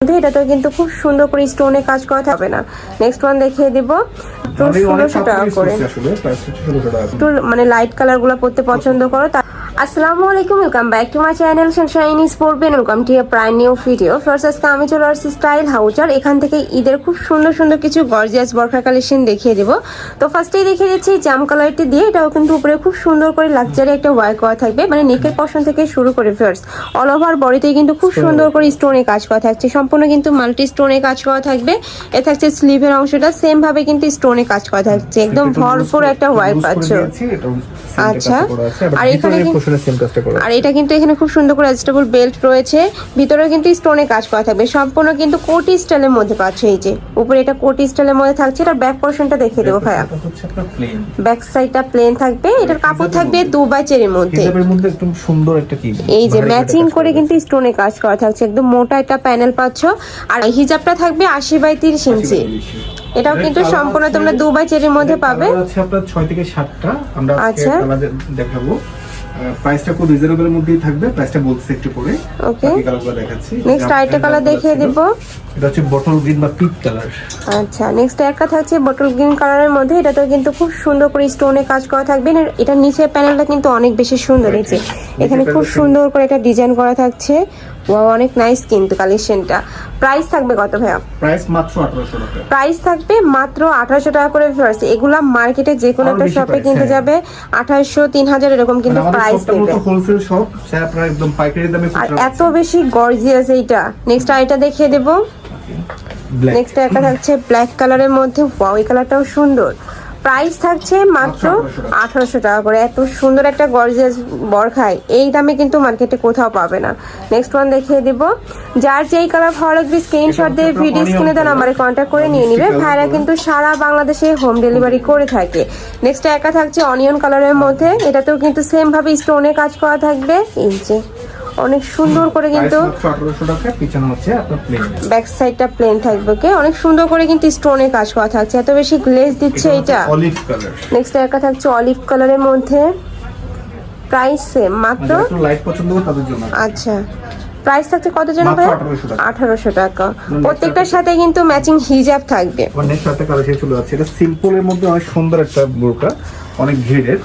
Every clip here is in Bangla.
এটাতেও কিন্তু খুব সুন্দর করে স্টোনে কাজ করা হবে না। নেক্সট ওয়ান দেখিয়ে দিব 1600 টাকা করে। একটু মানে লাইট কালার গুলো পড়তে পছন্দ করো। আসসালামু আলাইকুম, welcome back to my channel Sunshine is পড়বেন। Welcome to a brand new video. First আজকে আমি চলে আসছি স্টাইল হাউজার। এখান থেকে ঈদের খুব সুন্দর সুন্দর কিছু গর্জিয়াস বরখা কালেকশন দেখিয়ে দেবো। তো ফার্স্টেই দেখিয়ে দিচ্ছি জাম কালারটি দিয়ে। এটাও কিন্তু উপরে খুব সুন্দর করে লাক্সারি একটা ওয়ার্ক করা থাকবে, মানে নেকের পশন থেকে শুরু করে ফার্স্ট অল ওভার বডিতেই কিন্তু খুব সুন্দর করে স্টোনে কাজ করা থাকছে। সম্পূর্ণ কিন্তু মাল্টি স্টোনে কাজ করা থাকবে। এ থাকছে স্লিভের অংশটা সেম ভাবে কিন্তু স্টোনে কাজ করা থাকছে, একদম ভরপুর একটা ওয়ার্ক পাচ্ছ। আচ্ছা, আর এখানে আর এটা কিন্তু এখানে খুব সুন্দর করে অ্যাডজাস্টেবল বেল্ট রয়েছে। ভিতরে কিন্তু স্টোনে কাজ করা থাকবে, সম্পূর্ণ কিন্তু কোটি স্টাইলের মধ্যে পাচ্ছ। এই যে উপরে এটা কোটি স্টাইলের মধ্যে থাকছে। এটার ব্যাক পোরশনটা দেখিয়ে দেবো ভাইয়া। ব্যাক সাইডটা প্লেন থাকবে। এটার কাপড় থাকবে 2x4 এর মধ্যে। একদম সুন্দর একটা কি এই যে ম্যাচিং করে কিন্তু স্টোনে কাজ করা থাকছে, একদম মোটা একটা প্যানেল পাচ্ছ। আর হিজাবটা থাকবে 80x30 ইঞ্চি। এটাও কিন্তু সম্পূর্ণ তোমরা 2x4 এর মধ্যে পাবে। আছে আপনার 6 থেকে 7টা। আমরা আজকে কালার দেখাবো। প্রাইসটা খুব রিজনেবলের মধ্যেই থাকবে। প্রাইসটা বলছি একটু পরে। ওকে, বাকি কালারগুলো দেখাচ্ছি। নেক্সট আরেকটা কালার দেখিয়ে দেব। এটা হচ্ছে বটল গ্রিন বা পিঙ্ক কালার। আচ্ছা, নেক্সট একটা থাকছে বটল গ্রিন কালারের মধ্যে। এটাতেও কিন্তু খুব সুন্দর করে স্টোনে কাজ করা থাকবে। এটা নিচের প্যানেলটা কিন্তু অনেক বেশি সুন্দর। এই যে এখানে খুব সুন্দর করে একটা ডিজাইন করা থাকছে। ওয়াও, অনেক নাইস কিন্তু কালেকশনটা। প্রাইস থাকবে কত ভাইয়া? প্রাইস মাত্র 1800 টাকা। প্রাইস থাকবে মাত্র 1800 টাকা করে। ফার্স্ট এগুলা মার্কেটে যে কোনো একটা শপে কিনতে যাবে 2800 3000 এরকম কিন্তু প্রাইস দেবে। হোলসেল শপ, স্যার আপনারা একদম পাইকারি দামে। আর এত বেশি গর্জিয়াস এইটা। নেক্সট আইটা দেখিয়ে দেব। নেক্সট একটা থাকছে ব্ল্যাক কালারের মধ্যে। ওয়াও, এই কালারটাও সুন্দর। প্রাইস থাকছে মাত্র 1800 টাকা করে। এত সুন্দর একটা গর্জিয়াস বরখায় এই দামে কিন্তু মার্কেটে কোথাও পাবে না। নেক্সট ওয়ান দেখিয়ে দিব। যার যেই কালার ভালো লাগবে স্ক্রিনশট দিয়ে ভিডিও স্ক্রিনে দেন আমারে কন্ট্যাক্ট করে নিয়ে নিবে। ভাইরা কিন্তু সারা বাংলাদেশে হোম ডেলিভারি করে থাকে। নেক্সট একা থাকছে অনিয়ন কালারের মধ্যে। এটাতেও কিন্তু সেম ভাবে স্টোনে কাজ করা থাকবে। এই যে অনেক সুন্দর করে কিন্তু 1800 টাকা। পিছনে হচ্ছে আপনার প্লেন, ব্যাক সাইডটা প্লেন থাকবে। ওকে, অনেক সুন্দর করে কিন্তু স্টোনে কাজ করা থাকছে। এত বেশি গ্লেজ দিচ্ছে এটা। Olive colour. নেক্সট একটা থাকছে অলিভ কালারের মধ্যে। প্রাইস সেম মাত্র। একটু লাইট পছন্দ করে তাদের জন্য। আচ্ছা, প্রাইস থাকছে কত জন ভাই? 1800 টাকা। প্রত্যেকটার সাথে কিন্তু ম্যাচিং হিজাব থাকবে। অনেক সাথে কালেকশন চলে যাচ্ছে। এটা সিম্পলের মধ্যে অনেক সুন্দর একটা বোরকা, অনেক ঘেরের।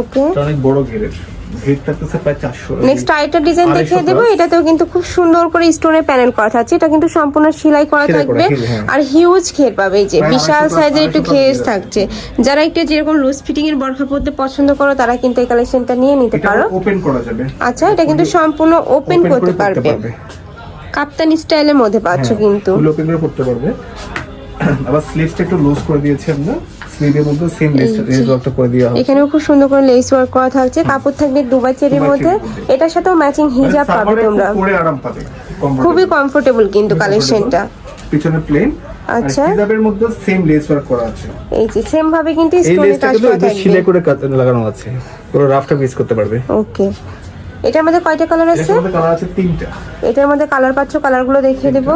ওকে, অনেক বড় ঘেরের। ঘের থাকতেছে প্রায় 400। নেক্সট আইটা ডিজাইন দেখিয়ে দেব। এটাতেও কিন্তু খুব সুন্দর করে স্টোনের প্যানেল করা থাকছে। এটা কিন্তু সম্পূর্ণ সেলাই করা থাকবে। আর হিউজ ঘের পাবে। এই যে বিশাল সাইজের একটু ঘের থাকছে। যারা একটু যেরকম লুজ ফিটিং এর বরখা পরতে পছন্দ করো তারা কিন্তু এই কালেকশনটা নিয়ে নিতে পারো। ওপেন করা যাবে। আচ্ছা, এটা কিন্তু সম্পূর্ণ ওপেন করতে পারবে। কাপ্তানি স্টাইলের মধ্যে পাচ্ছ কিন্তু। ওপেন করে করতে পারবে। আবার স্লিভসটা একটু লুজ করে দিয়েছি আমরা। স্লিভের মধ্যে সেম লেস ওয়ার্কটা করে দেওয়া হবে। এখানেও খুব সুন্দর করে লেস ওয়ার্ক করা থাকছে। কাপড় থাকবে 2x4 এর মধ্যে। এটার সাথেও ম্যাচিং হিজাব পাবে তোমরা। পরে আরাম পাবে। খুবই কমফোর্টেবল কিন্তু কালেকশনটা। পিছনে প্লেন। আচ্ছা, হিজাবের মধ্যে সেম লেস ওয়ার্ক করা আছে। এই যে সেম ভাবে কিন্তু এই স্টোনে লেসটা কাজ কিন্তু করা থাকবে। সেলাই করে লাগানো আছে। পুরো রাফটা ইউজ করতে পারবে। ওকে, এটার মধ্যে কয়টা কালার আছে? এটার মধ্যে কালার আছে 3টা। এটার মধ্যে কালার পাচ্ছ, কালারগুলো দেখিয়ে দেব।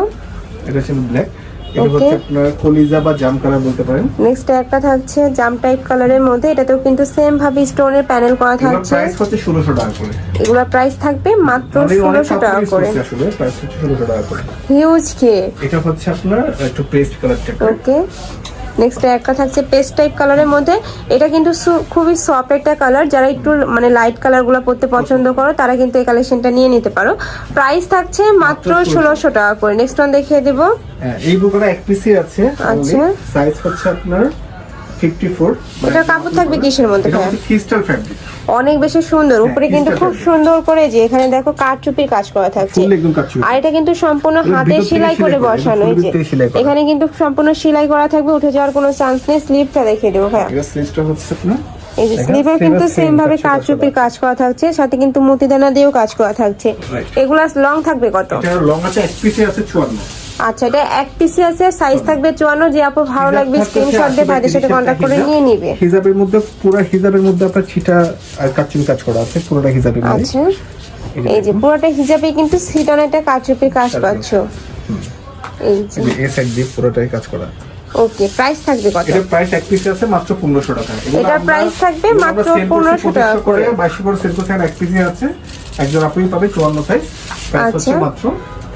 এটা হচ্ছে ব্ল্যাক। এটা হচ্ছে আপনার কলিজা বা জাম কালার বলতে পারেন। নেক্সট একটা থাকছে জাম টাইপ কালারের মধ্যে। এটাতেও কিন্তু সেম ভাবে স্টোনের প্যানেল করা থাকছে। প্রাইস হচ্ছে 1600 টাকা করে। এগুলোর প্রাইস থাকবে মাত্র 1600 টাকা করে। আসলে প্রাইস হচ্ছে 1600 টাকা করে। হিউজ ঘের। এটা হচ্ছে আপনার একটু পেস্ট কালার টাইপ। ওকে, নেক্সট একটা থাকছে পেস্ট টাইপ কালারের মধ্যে। এটা কিন্তু খুবই সফট একটা কালার। যারা একটু মানে লাইট কালারগুলো পরতে পছন্দ করো তারা কিন্তু এই কালেকশনটা নিয়ে নিতে পারো। প্রাইস থাকছে মাত্র 1600 টাকা করে। নেক্সট ওয়ান দেখিয়ে দেব। এই বুকটা এক পিসি আছে। আচ্ছা, সাইজ হচ্ছে আপনার 54। এটা কাপড় থাকবে কিসের মধ্যে? এটা হচ্ছে ক্রিস্টাল ফ্যাব্রিক। অনেক বেশি সুন্দর। উপরে কিন্তু খুব সুন্দর করে যে এখানে দেখো কারচুপির কাজ করা থাকছে। আর এটা কিন্তু সম্পূর্ণ হাতে সেলাই করে বসানো। এই যে এখানে কিন্তু সম্পূর্ণ সেলাই করা থাকবে, উঠে যাওয়ার কোনো চান্স নেই। স্লিভটা দেখিয়ে দেবো ভাই। এটা স্লিভটা হচ্ছে আপনার এই যে স্লিভে কিন্তু সেম ভাবে কারচুপির কাজ করা থাকছে, সাথে কিন্তু মতিদানা দিয়েও কাজ করা থাকছে। এগুলা লং থাকবে কত? এটা লং আছে এক পিসে আছে 54। আচ্ছা, এটা এক পিসি আছে, সাইজ থাকবে 54। যে আপু ভালো লাগবে স্ক্রিনশট দিয়ে ভাইদের সাথে কন্টাক্ট করে নিয়ে নিবে। হিজাবের মধ্যে পুরো হিজাবের মধ্যে আপনার ছিটা আর কাচুপি কাজ করা আছে পুরোটা হিজাবের মধ্যে। আচ্ছা, এই যে পুরোটা হিজাবে কিন্তু সিটন একটা কারচুপির কাজ পাচ্ছ। এই যে এই সাইড দিয়ে পুরোটাই কাজ করা। ওকে, প্রাইস থাকবে কত? এটা প্রাইস এক পিসে আছে মাত্র 1500 টাকা। এটা প্রাইস থাকবে মাত্র 1500 টাকা করে। 22 করে সেল করতে এক পিসি আছে। একজন আপুই পাবে 54 সাইজ। প্রাইস হচ্ছে মাত্র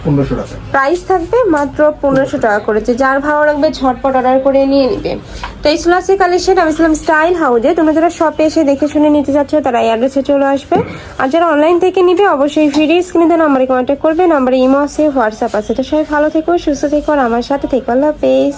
1500 টাকা। প্রাইস থাকবে মাত্র 1500 টাকা করেছে। যার ভালো লাগবে ঝটপট অর্ডার করে নিয়ে নিবে। তো এই ছিল আজকে কালেকশন। আমি ছিলাম স্টাইল হাউজে। তোমরা যারা শপে এসে দেখে শুনে নিতে চাচ্ছ তারা এই অ্যাড্রেসে চলে আসবে। আর যারা অনলাইন থেকে নিবে অবশ্যই ভিডিও স্ক্রিনে দেওয়া নাম্বারে কন্ট্যাক্ট করবে। নাম্বারে ইমো আছে, হোয়াটসঅ্যাপ আছে। তো সবাই ভালো থেকো, সুস্থ থেকো আর আমার সাথে থেকো। আল্লাহ হাফেজ।